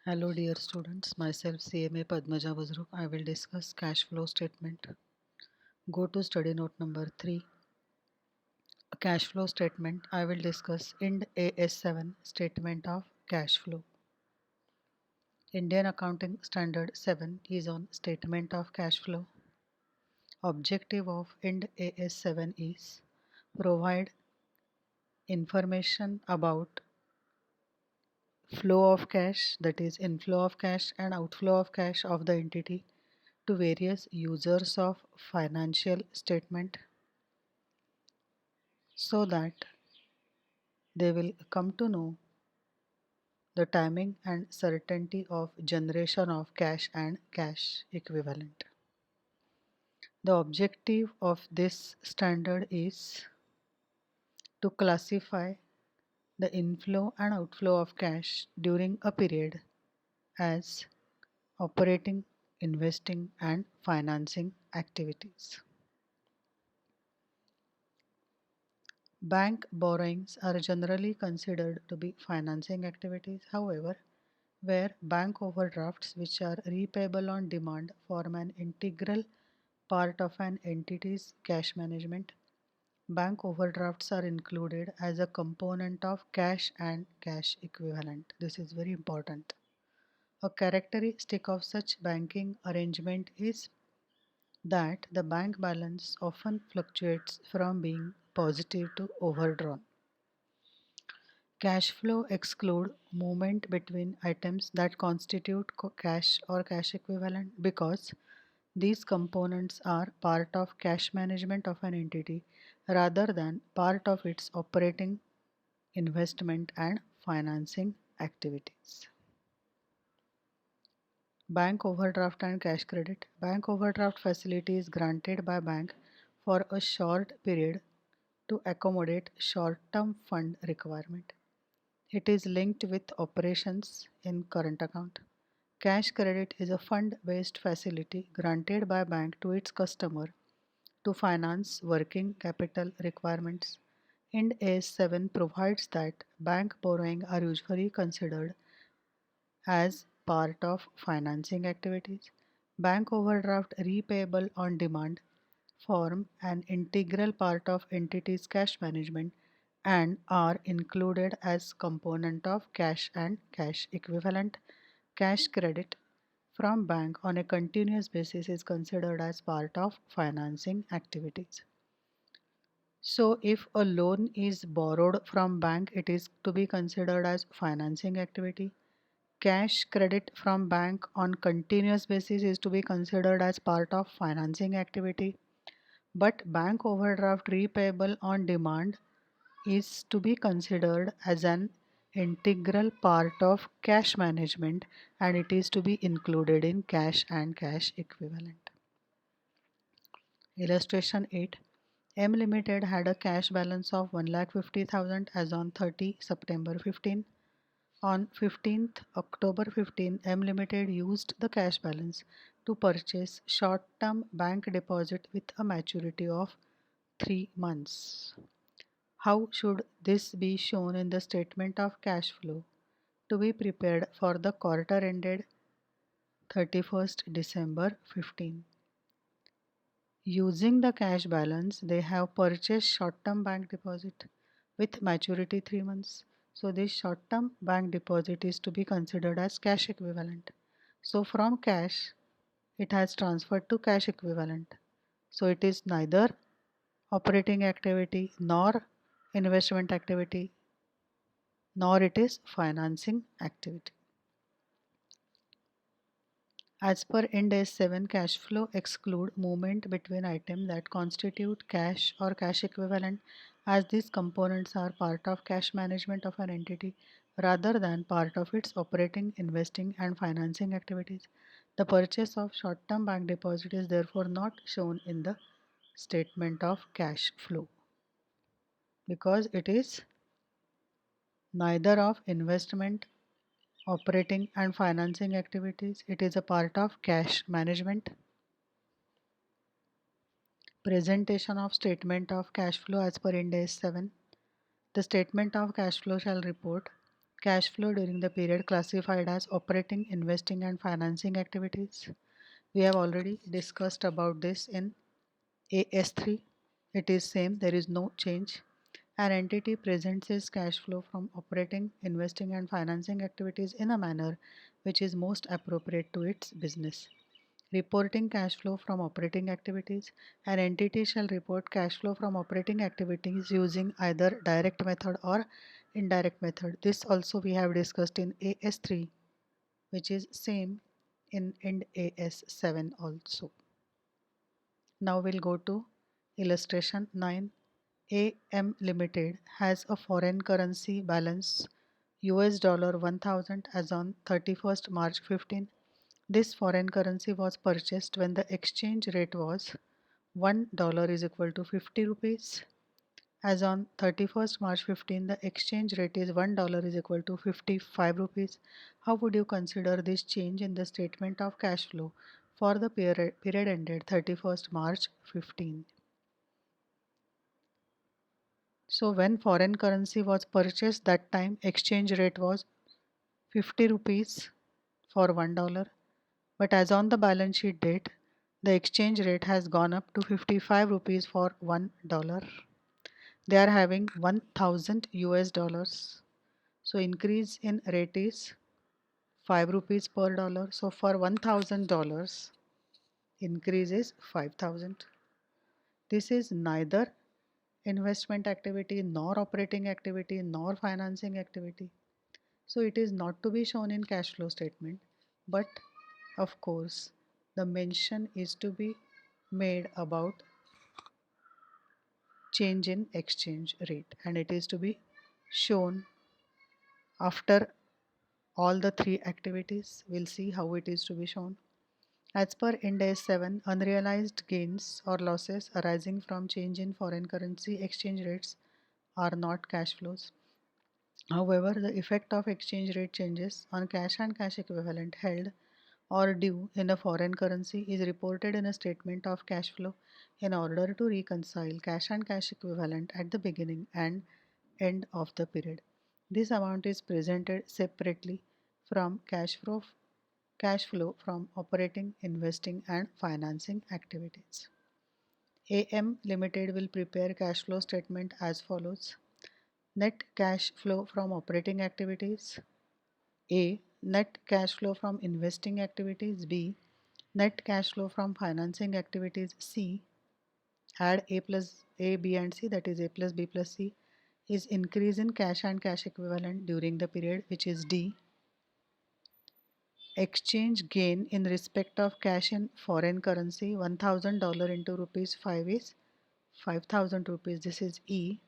Hello dear students, myself CMA Padmaja Buzruk. I will discuss cash flow statement. Go to study note number 3. Cash flow statement. I will discuss IND AS7 statement of cash flow. Indian Accounting Standard 7 is on statement of cash flow. Objective of IND AS7 is provide information about flow of cash, that is inflow of cash and outflow of cash of the entity to various users of financial statement so that they will come to know the timing and certainty of generation of cash and cash equivalent. The objective of this standard is to classify the inflow and outflow of cash during a period as operating, investing and financing activities. Bank borrowings are generally considered to be financing activities. However, where bank overdrafts, which are repayable on demand, form an integral part of an entity's cash management, bank overdrafts are included as a component of cash and cash equivalent. This is very important. A characteristic of such banking arrangement is that the bank balance often fluctuates from being positive to overdrawn. Cash flow exclude movement between items that constitute cash or cash equivalent because these components are part of cash management of an entity rather than part of its operating, investment and financing activities. Bank overdraft and cash credit. Bank overdraft facility is granted by bank for a short period to accommodate short-term fund requirement. It is linked with operations in current account. Cash credit is a fund-based facility granted by bank to its customer to finance working capital requirements. IND AS7 provides that bank borrowing are usually considered as part of financing activities. Bank overdraft repayable on demand form an integral part of entity's cash management and are included as component of cash and cash equivalent. Cash credit from bank on a continuous basis is considered as part of financing activities. So if a loan is borrowed from bank, it is to be considered as financing activity. Cash credit from bank on continuous basis is to be considered as part of financing activity. But bank overdraft repayable on demand is to be considered as an integral part of cash management and it is to be included in cash and cash equivalent. Illustration 8. M Limited had a cash balance of 1,50,000 as on 30 September 15. On 15th October 15, M Limited used the cash balance to purchase short-term bank deposit with a maturity of 3 months. How should this be shown in the statement of cash flow to be prepared for the quarter ended 31st December 15? Using the cash balance, they have purchased short-term bank deposit with maturity 3 months. So this short-term bank deposit is to be considered as cash equivalent. So from cash, it has transferred to cash equivalent. So it is neither operating activity nor investment activity nor it is financing activity. As per IND AS 7, cash flow exclude movement between items that constitute cash or cash equivalent as these components are part of cash management of an entity rather than part of its operating, investing and financing activities. The purchase of short-term bank deposit is therefore not shown in the statement of cash flow because it is neither of investment, operating and financing activities. It is a part of cash management. Presentation of statement of cash flow as per IND AS 7. The statement of cash flow shall report Cash flow during the period classified as operating, investing and financing activities. We have already discussed about this in AS3. It is same, there is no change. An entity presents its cash flow from operating, investing and financing activities in a manner which is most appropriate to its business. Reporting cash flow from operating activities. An entity shall report cash flow from operating activities using either direct method or indirect method. This also we have discussed in AS3, which is same in Ind AS 7 also. Now we'll go to illustration 9. AM Limited has a foreign currency balance US dollar 1000 as on 31st March 15. This foreign currency was purchased when the exchange rate was $1 is equal to 50 rupees. As on 31st March 15, the exchange rate is $1 is equal to 55 rupees. How would you consider this change in the statement of cash flow for the period ended 31st March 15? So when foreign currency was purchased, that time exchange rate was 50 rupees for $1. But as on the balance sheet date, the exchange rate has gone up to 55 rupees for $1. They are having 1000 US dollars. So increase in rate is 5 rupees per dollar. So for $1000, increase is 5000. This is neither investment activity nor operating activity nor financing activity. So it is not to be shown in cash flow statement, but of course the mention is to be made about change in exchange rate, and it is to be shown after all the three activities. We'll see how it is to be shown. As per Ind AS 7, unrealized gains or losses arising from change in foreign currency exchange rates are not cash flows. However, the effect of exchange rate changes on cash and cash equivalent held or due in a foreign currency is reported in a statement of cash flow in order to reconcile cash and cash equivalent at the beginning and end of the period. This amount is presented separately from cash flow from operating, investing and financing activities. AM Limited will prepare cash flow statement as follows. Net cash flow from operating activities. A. Net cash flow from investing activities. B. Net cash flow from financing activities. C. Add A plus A, B and C, that is A plus B plus C, is increase in cash and cash equivalent during the period, which is D. Exchange gain in respect of cash in foreign currency, $1000 into rupees 5 is 5000 rupees, this is E.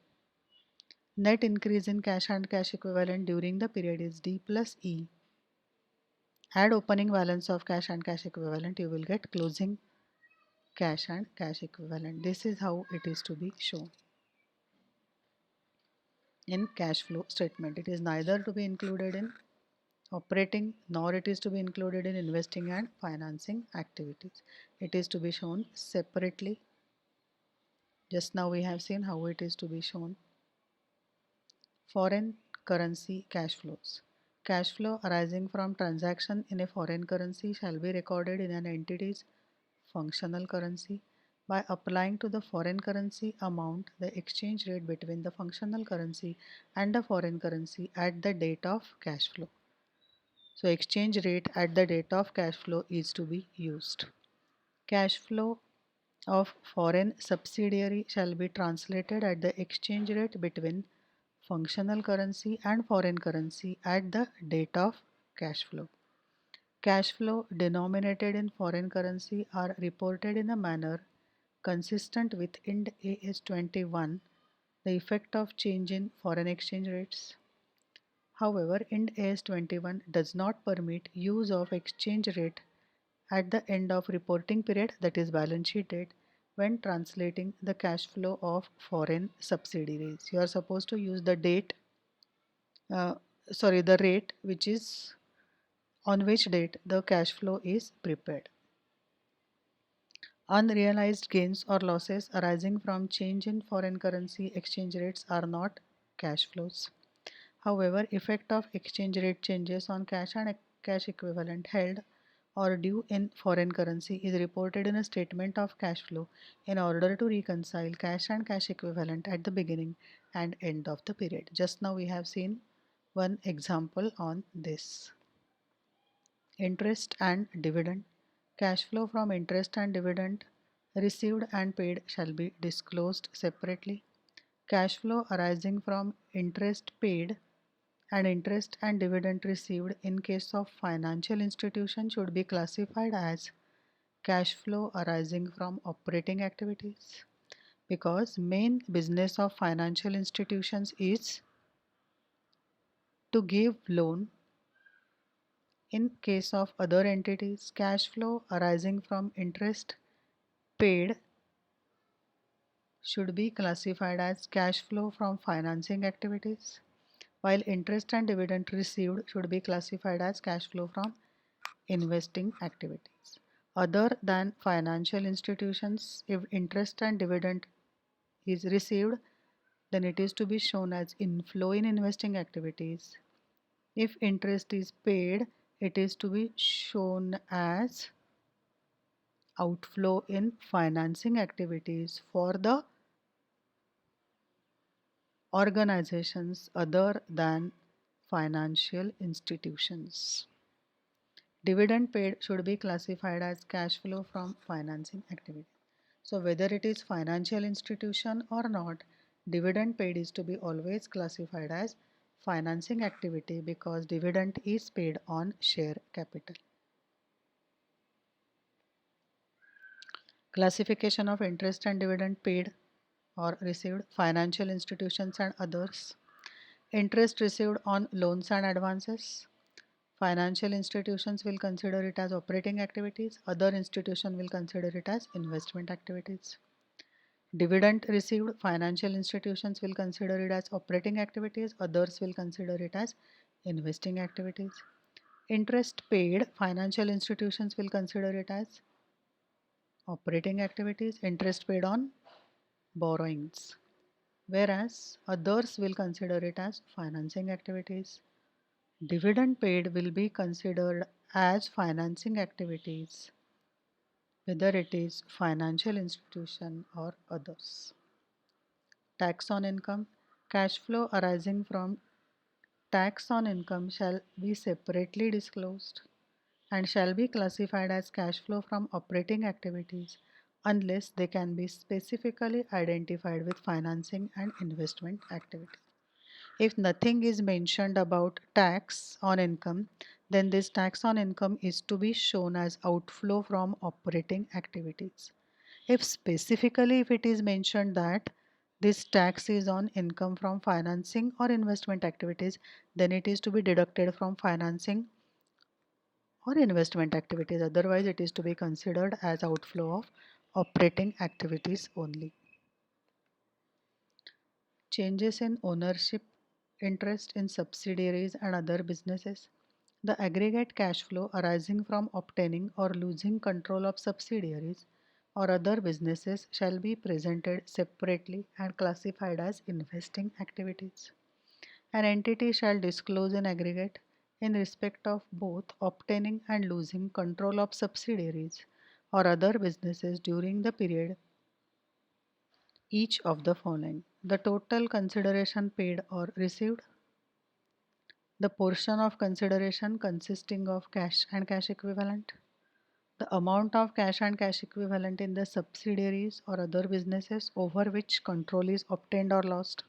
Net increase in cash and cash equivalent during the period is D plus E. Add opening balance of cash and cash equivalent, you will get closing cash and cash equivalent. This is how it is to be shown in cash flow statement. It is neither to be included in operating nor it is to be included in investing and financing activities. It is to be shown separately. Just now we have seen how it is to be shown. Foreign currency cash flows. Cash flow arising from transaction in a foreign currency shall be recorded in an entity's functional currency by applying to the foreign currency amount the exchange rate between the functional currency and the foreign currency at the date of cash flow. So exchange rate at the date of cash flow is to be used. Cash flow of foreign subsidiary shall be translated at the exchange rate between functional currency and foreign currency at the date of cash flow. Cash flow denominated in foreign currency are reported in a manner consistent with Ind AS 21, the effect of change in foreign exchange rates. However, Ind AS 21 does not permit use of exchange rate at the end of reporting period, that is balance sheet date, when translating the cash flow of foreign subsidiaries. You are supposed to use the uh, the rate which is on which date the cash flow is prepared. Unrealized gains or losses arising from change in foreign currency exchange rates are not cash flows. However, effect of exchange rate changes on cash and cash equivalent held or due in foreign currency is reported in a statement of cash flow in order to reconcile cash and cash equivalent at the beginning and end of the period. Just now we have seen one example on this. Interest and dividend. Cash flow from interest and dividend received and paid shall be disclosed separately. Cash flow arising from interest paid and interest and dividend received in case of financial institution should be classified as cash flow arising from operating activities, because main business of financial institutions is to give loan. In case of other entities, cash flow arising from interest paid should be classified as cash flow from financing activities, while interest and dividend received should be classified as cash flow from investing activities. Other than financial institutions, if interest and dividend is received, then it is to be shown as inflow in investing activities. If interest is paid, it is to be shown as outflow in financing activities for the organizations other than financial institutions. Dividend paid should be classified as cash flow from financing activity. So whether it is financial institution or not, dividend paid is to be always classified as financing activity because dividend is paid on share capital. Classification of interest and dividend paid or received, financial institutions and others. Interest received on loans and advances. Financial institutions will consider it as operating activities. Other institution will consider it as investment activities. Dividend received, financial institutions will consider it as operating activities. Others will consider it as investing activities. Interest paid, financial institutions will consider it as operating activities. Interest paid on borrowings. Whereas others will consider it as financing activities. Dividend paid will be considered as financing activities, whether it is financial institution or others. Tax on income. Cash flow arising from tax on income shall be separately disclosed and shall be classified as cash flow from operating activities unless they can be specifically identified with financing and investment activities. If nothing is mentioned about tax on income, then this tax on income is to be shown as outflow from operating activities. If specifically if it is mentioned that this tax is on income from financing or investment activities, then it is to be deducted from financing or investment activities. Otherwise, it is to be considered as outflow of operating activities only. Changes in ownership interest in subsidiaries and other businesses. The aggregate cash flow arising from obtaining or losing control of subsidiaries or other businesses shall be presented separately and classified as investing activities. An entity shall disclose in aggregate in respect of both obtaining and losing control of subsidiaries or other businesses during the period each of the following: the total consideration paid or received, the portion of consideration consisting of cash and cash equivalent, the amount of cash and cash equivalent in the subsidiaries or other businesses over which control is obtained or lost,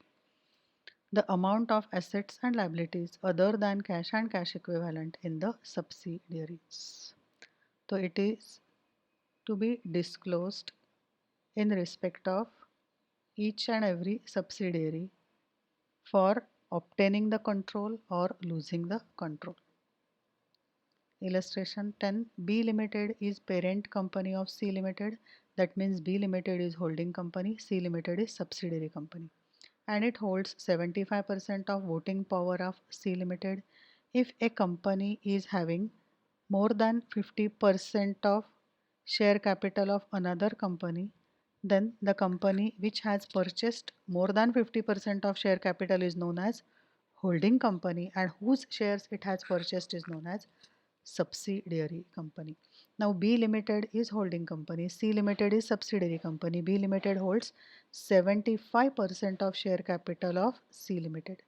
the amount of assets and liabilities other than cash and cash equivalent in the subsidiaries. So it is to be disclosed in respect of each and every subsidiary for obtaining the control or losing the control. Illustration 10. B Limited is parent company of C Limited. That means B Limited is holding company, C Limited is subsidiary company. And it holds 75% of voting power of C Limited. If a company is having more than 50% of share capital of another company, then the company which has purchased more than 50% of share capital is known as holding company and whose shares it has purchased is known as subsidiary company. Now B Limited is holding company, C Limited is subsidiary company. B Limited holds 75% of share capital of C Limited.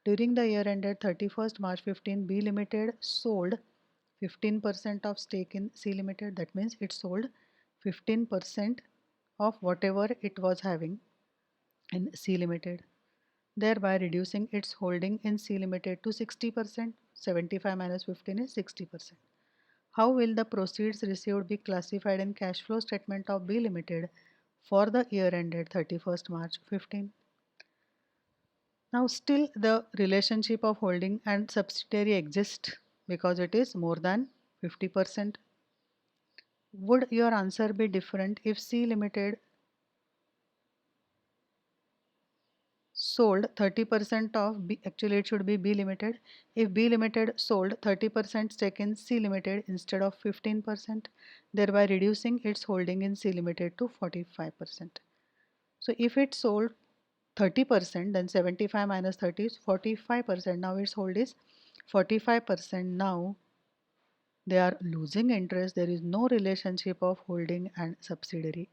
During the year ended 31st March 15, B Limited sold 15% of stake in C Limited. That means it sold 15% of whatever it was having in C Limited, thereby reducing its holding in C Limited to 60%. 75 minus 15 is 60%. How will the proceeds received be classified in cash flow statement of B Limited for the year ended 31st March 15? Now still the relationship of holding and subsidiary exists because it is more than 50%. Would your answer be different if C Limited sold 30% of B, actually it should be B Limited. If B Limited sold 30% stake in C Limited instead of 15%, thereby reducing its holding in C Limited to 45%. So if it sold 30%, then 75 minus 30 is 45%. Now its hold is 45%. Now they are losing interest. There is no relationship of holding and subsidiary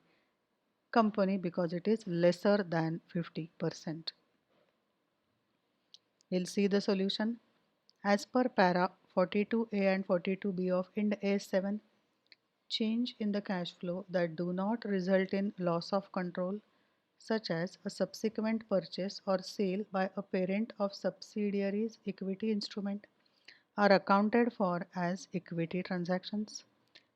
company because it is lesser than 50%. We'll see the solution. As per para 42A and 42B of Ind AS 7, change in the cash flow that do not result in loss of control, such as a subsequent purchase or sale by a parent of subsidiary's equity instrument, are accounted for as equity transactions.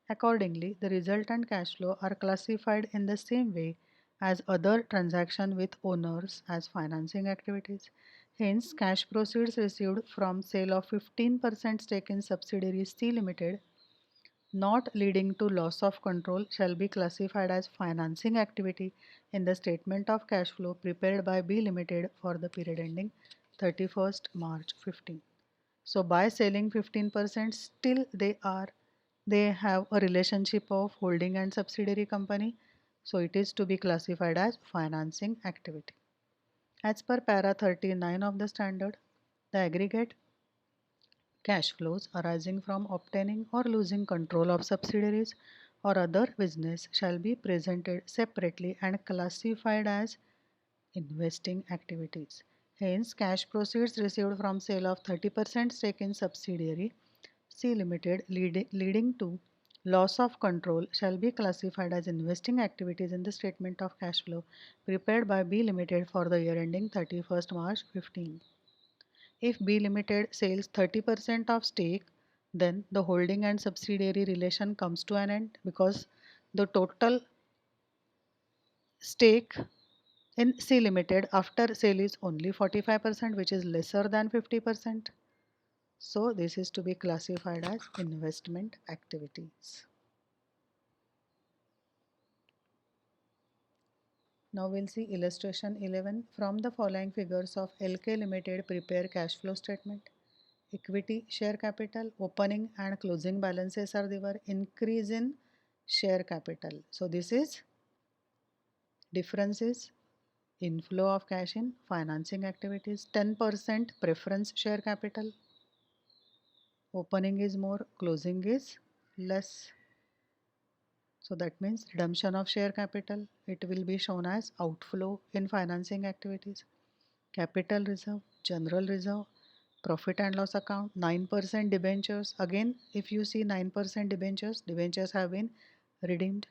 Accordingly, the resultant cash flow are classified in the same way as other transactions with owners as financing activities. Hence, cash proceeds received from sale of 15% stake in subsidiary C Limited not leading to loss of control shall be classified as financing activity in the statement of cash flow prepared by B Limited for the period ending 31st March 15. So by selling 15%, still they have a relationship of holding and subsidiary company. So it is to be classified as financing activity. As per para 39 of the standard, the aggregate cash flows arising from obtaining or losing control of subsidiaries or other business shall be presented separately and classified as investing activities. Hence, cash proceeds received from sale of 30% stake in subsidiary C Limited leading to loss of control shall be classified as investing activities in the statement of cash flow prepared by B Limited for the year ending 31st March 15. If B Limited sells 30% of stake, then the holding and subsidiary relation comes to an end because the total stake in C Limited after sale is only 45%, which is lesser than 50%. So this is to be classified as investment activities. Now we'll see illustration 11. From the following figures of LK Limited prepare cash flow statement. Equity share capital, opening and closing balances are there. Increase in share capital. So this is differences inflow of cash in financing activities. 10% preference share capital. Opening is more, closing is less. So that means redemption of share capital. It will be shown as outflow in financing activities. Capital reserve, general reserve, profit and loss account, 9% debentures. Again, if you see 9% debentures have been redeemed.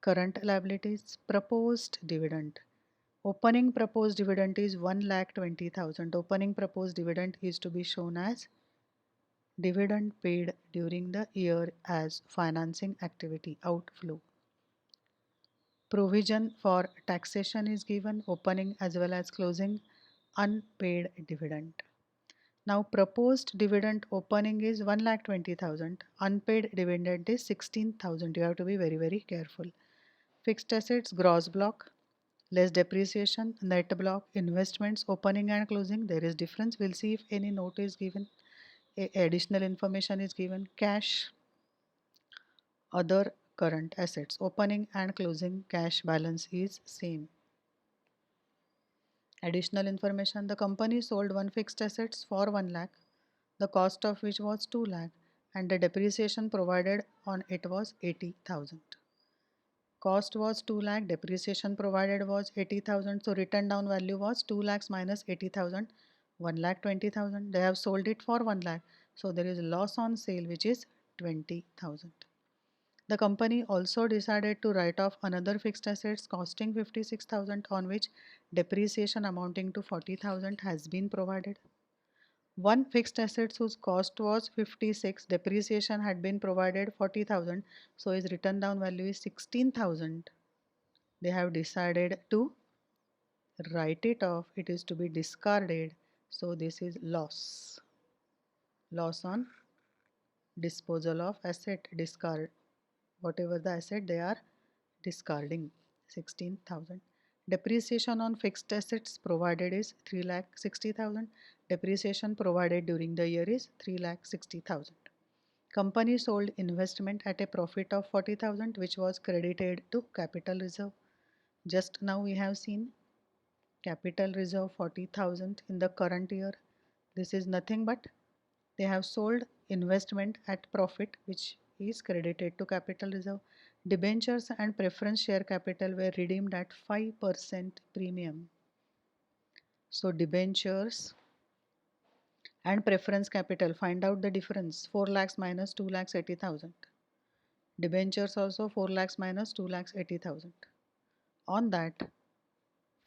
Current liabilities, proposed dividend. Opening proposed dividend is 1,20,000. Opening proposed dividend is to be shown as dividend paid during the year as financing activity outflow. Provision for taxation is given, opening as well as closing, unpaid dividend. Now proposed dividend opening is 1,20,000. Unpaid dividend is 16,000. You have to be very careful. Fixed assets gross block, less depreciation, net block, investments opening and closing. There is difference. We'll see if any note is given, additional information is given. Cash, other current assets opening and closing cash balance is same. Additional information, the company sold one fixed assets for 1 lakh, the cost of which was 2 lakh and the depreciation provided on it was 80,000. Cost was 2 lakh, depreciation provided was 80,000. So written down value was 2 lakhs minus 80,000, 1 lakh 20,000. They have sold it for 1 lakh. So there is loss on sale which is 20,000. The company also decided to write off another fixed assets costing 56,000 on which depreciation amounting to 40,000 has been provided. One fixed assets whose cost was 56, depreciation had been provided 40,000, so his written down value is 16,000. They have decided to write it off, it is to be discarded, so this is loss. Loss on disposal of asset, discard. Whatever the asset they are discarding, 16,000. Depreciation on fixed assets provided is 3,60,000. Depreciation provided during the year is 3,60,000. Company sold investment at a profit of 40,000 which was credited to capital reserve. Just now we have seen capital reserve 40,000 in the current year. This is nothing but they have sold investment at profit which is credited to capital reserve. Debentures and preference share capital were redeemed at 5% premium. So debentures and preference capital, find out the difference. 4 lakhs minus 2 lakhs 80,000. Debentures also 4 lakhs minus 2 lakhs 80,000. On that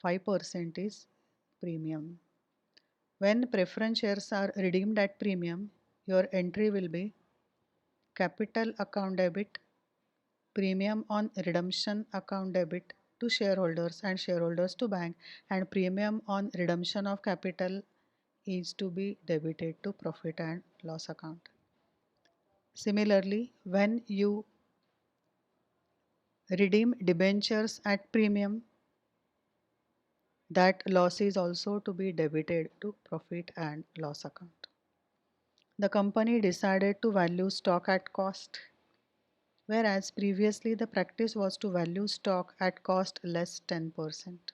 5% is premium. When preference shares are redeemed at premium, your entry will be capital account debit, premium on redemption account debit to shareholders and shareholders to bank, and premium on redemption of capital is to be debited to profit and loss account. Similarly, when you redeem debentures at premium, that loss is also to be debited to profit and loss account. The company decided to value stock at cost, whereas previously the practice was to value stock at cost less 10%.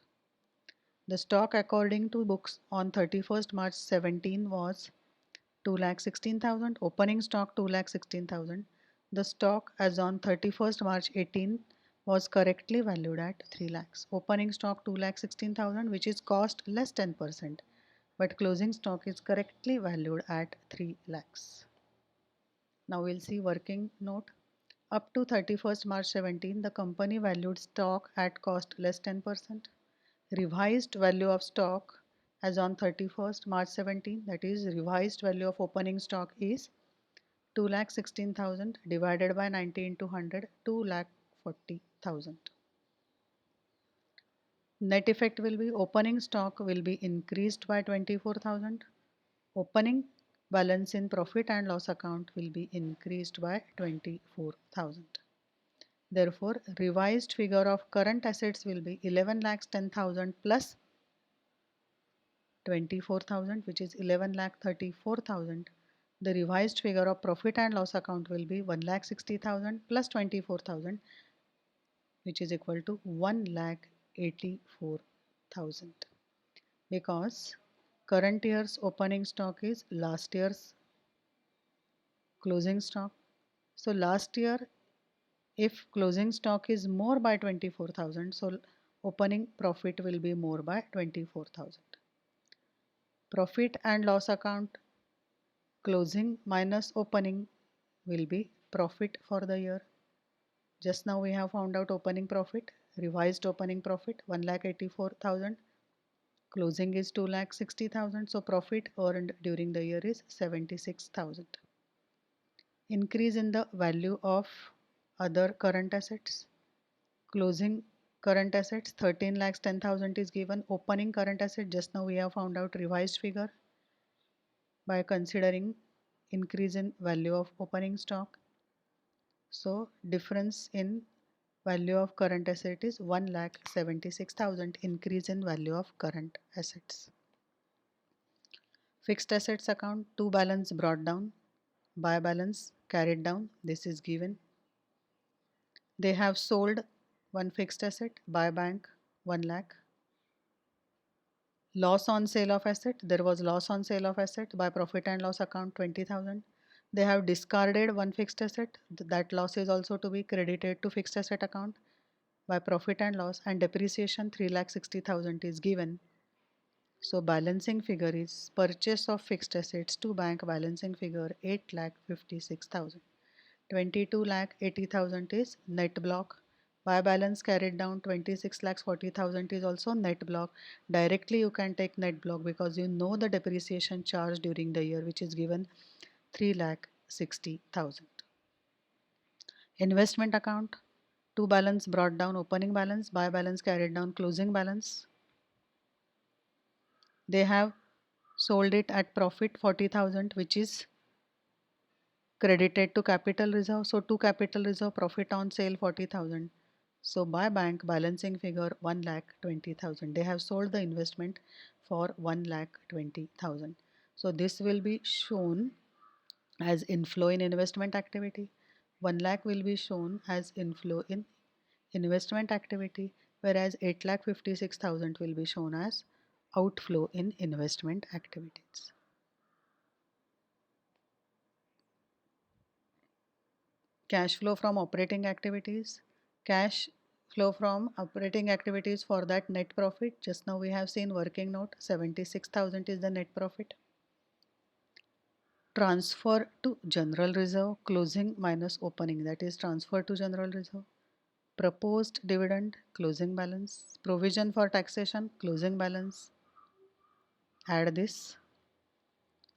The stock according to books on 31st March 17 was 2,16,000, opening stock 2,16,000. The stock as on 31st March 18 was correctly valued at 3 lakhs. Opening stock 2,16,000 which is cost less 10%, but closing stock is correctly valued at 3 lakhs. Now we'll see working note. Up to 31st March 17, the company valued stock at cost less 10%. Revised value of stock as on 31st March 17, that is revised value of opening stock is 2,16,000 divided by 90 into 100, 2,40,000. Net effect will be opening stock will be increased by 24,000. Opening balance in profit and loss account will be increased by 24,000. Therefore, revised figure of current assets will be 11,10,000 plus 24,000 which is 11,34,000. The revised figure of profit and loss account will be 1,60,000 plus 24,000 which is equal to 1,84,000, because current year's opening stock is last year's closing stock. So last year if closing stock is more by 24,000, so opening profit will be more by 24,000. Profit and loss account, closing minus opening will be profit for the year. Just now we have found out opening profit, revised opening profit 1,84,000, closing is 2,60,000, so profit earned during the year is 76,000. Increase in the value of other current assets. Closing current assets 13,10,000 is given. Opening current asset, just now we have found out revised figure by considering increase in value of opening stock. So difference in value of current asset is 1,76,000, increase in value of current assets. Fixed assets account, to balance brought down, by balance carried down, this is given. They have sold one fixed asset, by bank 1 lakh. Loss on sale of asset. There was loss on sale of asset by profit and loss account 20,000. They have discarded one fixed asset. That loss is also to be credited to fixed asset account by profit and loss, and depreciation 3,60,000 is given. So balancing figure is purchase of fixed assets to bank balancing figure 8,56,000. 22,80,000 is net block. Buy balance carried down 26,40,000 is also net block. Directly you can take net block because you know the depreciation charge during the year, which is given 3,60,000. Investment account, to balance brought down opening balance, buy balance carried down closing balance. They have sold it at profit 40,000, which is credited to capital reserve. So to capital reserve, profit on sale 40,000. So by bank balancing figure 1,20,000. They have sold the investment for 1,20,000. So this will be shown as inflow in investment activity. 1 lakh will be shown as inflow in investment activity, whereas 8,56,000 will be shown as outflow in investment activities. Cash flow from operating activities. Cash flow from operating activities for that net profit. Just now we have seen working note 76,000 is the net profit. Transfer to general reserve, closing minus opening, that is transfer to general reserve. Proposed dividend, closing balance. Provision for taxation, closing balance. Add this.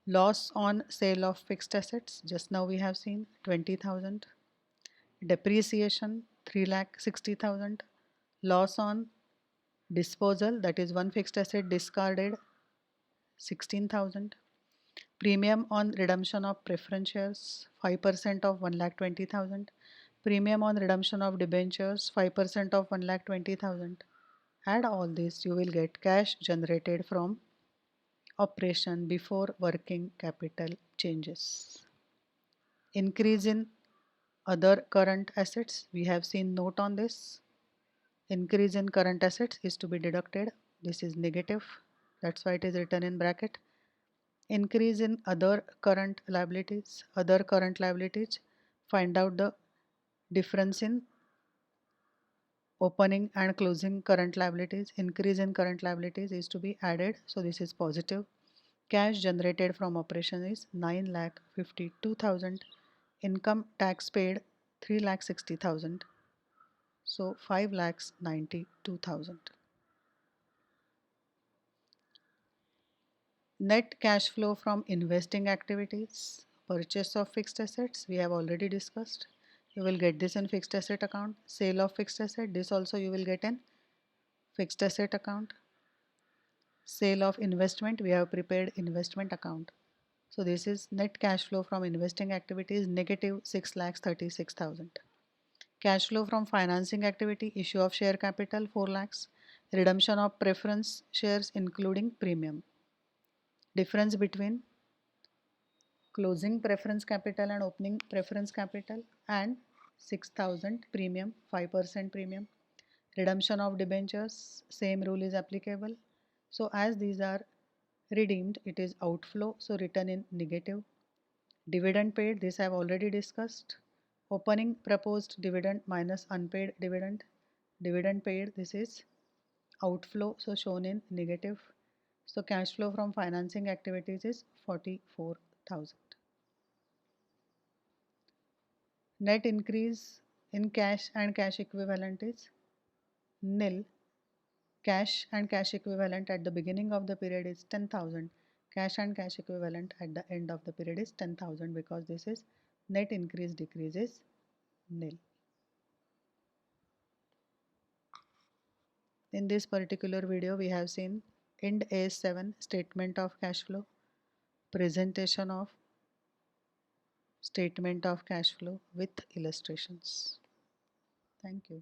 Loss on sale of fixed assets, just now we have seen 20,000. Depreciation 3,60,000. Loss on disposal, that is one fixed asset discarded 16,000. Premium on redemption of preference shares 5% of 1,20,000. Premium on redemption of debentures 5% of 1,20,000. Add all this, you will get cash generated from operation before working capital changes. Increase in other current assets, we have seen note on this. Increase in current assets is to be deducted. This is negative, that's why it is written in bracket. Increase in other current liabilities. Other current liabilities, find out the difference in opening and closing current liabilities. Increase in current liabilities is to be added, so this is positive. Cash generated from operation is 9,52,000. Income tax paid 3,60,000. So 5,92,000. Net cash flow from investing activities. Purchase of fixed assets, we have already discussed. You will get this in fixed asset account. Sale of fixed asset, this also you will get in fixed asset account. Sale of investment, we have prepared investment account. So this is net cash flow from investing activities negative 6,36,000. Cash flow from financing activity, issue of share capital 4 lakhs. Redemption of preference shares including premium. Difference between closing preference capital and opening preference capital, and 6,000 premium, 5% premium. Redemption of debentures, same rule is applicable. So as these are redeemed, it is outflow, so written in negative. Dividend paid, this I have already discussed. Opening proposed dividend minus unpaid dividend. Dividend paid, this is outflow, so shown in negative. So cash flow from financing activities is 44,000. Net increase in cash and cash equivalent is nil. Cash and cash equivalent at the beginning of the period is 10,000. Cash and cash equivalent at the end of the period is 10,000, because this is net increase decrease is nil. In this particular video, we have seen Ind AS 7 statement of cash flow, presentation of statement of cash flow with illustrations. Thank you.